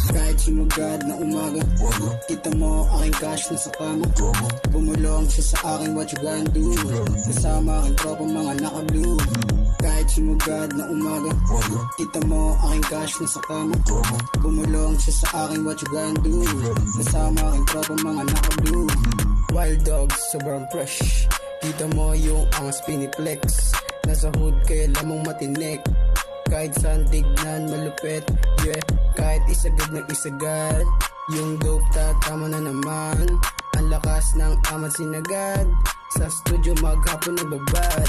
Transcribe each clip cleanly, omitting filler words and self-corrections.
Kahit sumugad na umaga, kita mo aking cash na sa kama. Bumulong siya sa akin, what you gonna do? Kasama aking tropang mga naka-blue. Kahit sumugad na umaga, kita mo aking cash na sa kama. Bumulong siya sa akin, what you gonna do? Kasama aking tropang mga naka-blue. Wild dogs, sobrang fresh. Kita mo yung angas piniplex. Nasa hood kaya lamang matinik. Kahit saan tignan malupit, yeah. Kahit isagad na isagad, yung dope tatama na naman. Ang lakas ng amat sinagad, sa studio maghapon nagbabad.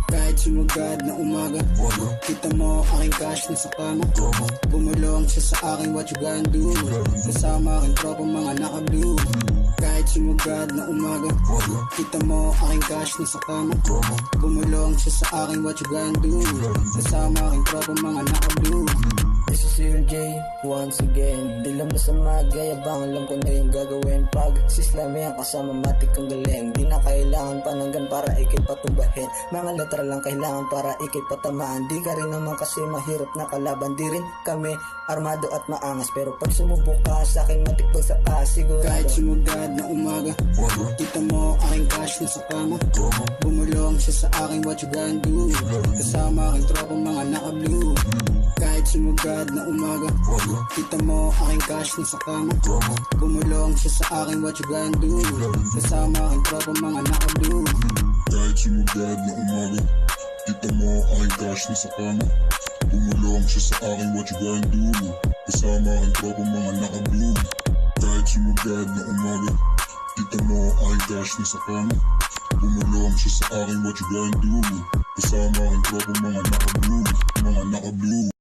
Kahit sumugad na umaga, kita mo aking cash na sa kama. Bumulong siya sa akin, what you gonna do? Kasama aking tropang mga naka-blue. Kahit sumugad na umaga, kita mo aking cash na sa kama. Bumulong siya sa akin, what you gonna do? Kasama aking tropang mga naka-blue. This is CLJ once again. Di lang basta magyayabang, alam ko na yung gagawin. Pag sislami ang kasama, matik kang galing. Di na kailangan pananggan para ikay patumbahin. Mga letra lang kailangan para ikay patamaan. Di ka rin naman kasi mahirap na kalaban. Di rin kami armado at maangas, pero pag sumubok ka sa akin, matikbag sa siguro. Kahit sumugad na umaga, kita mo aking cash na sa kama. Bumulong siya sa akin, what you gonna do? Kasama aking tropang mga naka-blue. Kahit sumugad na umaga, kita mo aking cash na sa kama. Bumulong siya sa akin, what you gonna do? Kasama aking tropang mga naka-blue. Kahit sumugad na umaga, kita mo aking cash na sa kama. Bumulong siya sa akin, what you gonna do? Kasama aking tropang mga naka-blue. Kahit sumugad na umaga, kita mo aking cash na sa kama. Bumulong siya sa akin, what you gonna do? Kasama aking tropang mga naka-blue. Mga naka-blue.